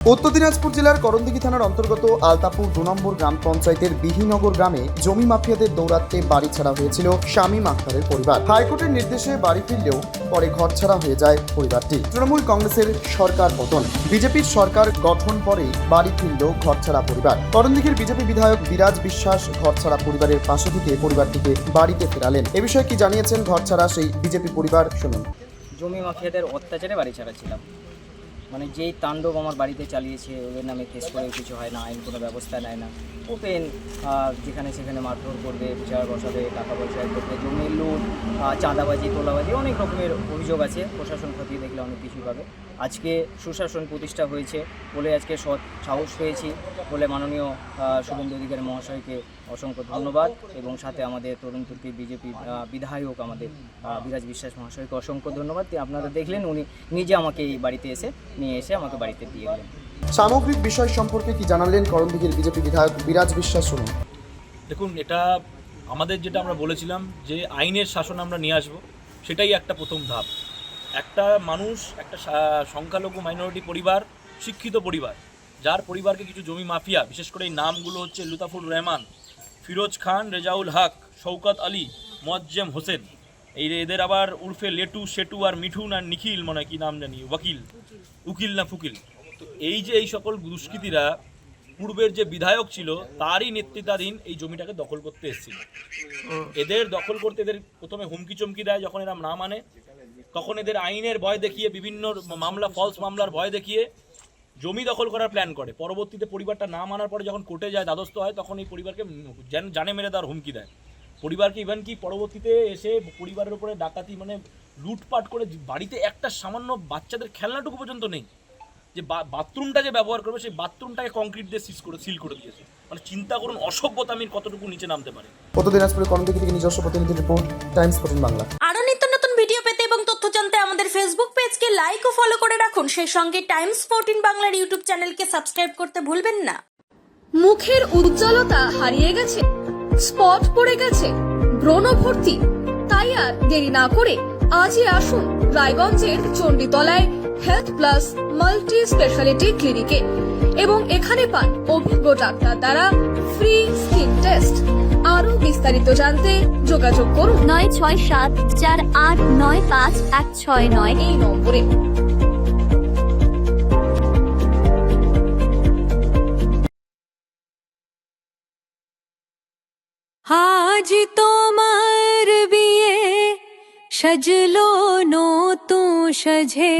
উত্তর দিনাজপুর জেলার করণদিঘি থানার অন্তর্গত আলতাপুর ২ নম্বর গ্রাম পঞ্চায়েতের বিহিনগর গ্রামে জমি মাফিয়াদের দৌরাত্মে বাড়ি ছাড়া হয়েছিল শামীম আখতারের পরিবার। হাইকোর্টের নির্দেশে বাড়ি ফিরলেও পরে ঘরছাড়া হয়ে যায় পরিবারটি। তৃণমূল কংগ্রেসের সরকার পতন, বিজেপির সরকার গঠন পরে বাড়ি ফিরলেও ঘরছাড়া পরিবার। করণদিঘির বিজেপি বিধায়ক বিরাজ বিশ্বাস ঘরছাড়া পরিবারের পাশে থেকে পরিবারটিকে বাড়িতে ফেরালেন। এ বিষয়ে কি জানিয়েছেন ঘরছাড়া সেই বিজেপি পরিবার, শুনুন। জমি মাফিয়াদের অত্যাচারে বাড়ি ছাড়া ছিলাম, মানে যেই তাণ্ডব আমার বাড়িতে চালিয়েছে, ওদের নামে কেস করে কিছু হয় না, আইন কোনো ব্যবস্থা নেয় না, ওপেন যেখানে সেখানে মারধর করবে, বিচার বসাবে, টাকা পয়সা করবে, জমির লুট, চাঁদাবাজি, তোলাবাজি, অনেক রকমের অভিযোগ আছে। প্রশাসন খতিয়ে দেখলে অনেক কিছুই পাবে। আজকে সুশাসন প্রতিষ্ঠা হয়েছে বলে আজকে সাহস পেয়েছি বলে মাননীয় শুভেন্দু অধিকারী মহাশয়কে অসংখ্য ধন্যবাদ, এবং সাথে আমাদের তরুণ তুর্কি বিজেপি বিধায়ক আমাদের বিরাজ বিশ্বাস মহাশয়কে অসংখ্য ধন্যবাদ। আপনারা দেখলেন উনি নিজে আমাকে এই বাড়িতে নিয়ে এসে আমাকে বাড়িতে দিয়ে গেলেন। সামগ্রিক বিষয় সম্পর্কে কি জানালেন করণদিঘির বিজেপি বিধায়ক বিরাজ বিশ্বাস, শুনুন। দেখুন, এটা আমাদের যেটা আমরা বলেছিলাম যে আইনের শাসন আমরা নিয়ে আসবো, সেটাই একটা প্রথম ধাপ। একটা মানুষ, একটা সংখ্যালঘু মাইনরিটি পরিবার, শিক্ষিত পরিবার, যার পরিবারকে কিছু জমি মাফিয়া, বিশেষ করে এই নামগুলো হচ্ছে লুতাফুর রহমান, ফিরোজ খান, রেজাউল হক, শওকত আলী, মোয়াজ্জেম হোসেন, এদের আবার উর্ফে লেটু, শেটু আর মিঠুন আর নিখিল, মনে হয় কি নাম জানি, উকিল না ফুকিল। তো এই সকল দুষ্কৃতীরা পূর্বের যে বিধায়ক ছিল তারই নেতৃত্বাধীন এই জমিটাকে দখল করতে এসেছিল। এদের দখল করতে এদের প্রথমে হুমকি চমকি দেয়, যখন এরা না মানে তখন এদের আইনের ভয় দেখিয়ে, বিভিন্ন মামলা, ফলস মামলার ভয় দেখিয়ে জমি দখল করার প্ল্যান করে। পরবর্তীতে পরিবারটা না মানার পরে যখন কোর্টে যায়, দ্বারস্থ হয়, তখন এই পরিবারকে জানে মেরে দেওয়ার হুমকি দেয়। পরিবারকে ইভেন কি পরবর্তীতে এসে পরিবারের উপরে ডাকাতি, মানে লুটপাট করে, বাড়িতে একটা সামান্য বাচ্চাদের খেলনাটুকু পর্যন্ত নেই, যে বাথরুমটা যে ব্যবহার করবে সেই বাথরুমটাকে কংক্রিট দিয়ে সিল করে দিয়েছে। মানে চিন্তা করুন অসভ্যতামির কতটুকু নিচে নামতে পারে। উত্তর দিনাজপুরের করণদিঘি থেকে নিজস্ব প্রতিনিধি রিপোর্ট, টাইমস 14 বাংলা। আরো নিত্য নতুন ভিডিও পেতে এবং তথ্য জানতে আমাদের ফেসবুক পেজকে লাইক ও ফলো করে রাখুন। সেই সঙ্গে টাইমস 14 বাংলার ইউটিউব চ্যানেলকে সাবস্ক্রাইব করতে ভুলবেন না। মুখের উজ্জ্বলতা হারিয়ে গেছে, স্পট পড়ে গেছে, ব্রণ ভর্তি, তাই আর দেরি না করে আজই আসুন রায়গঞ্জের চণ্ডীতলায় হেলথ প্লাস মাল্টি স্পেশালিটি ক্লিনিকে, এবং এখানে পান অভিজ্ঞ ডাক্তার দ্বারা ফ্রি স্কিন টেস্ট। আরো বিস্তারিত জানতে যোগাযোগ করুন 9674895169 এই নম্বরে। আজ তোমার বিয়ে সাজলো নতুন সাজে।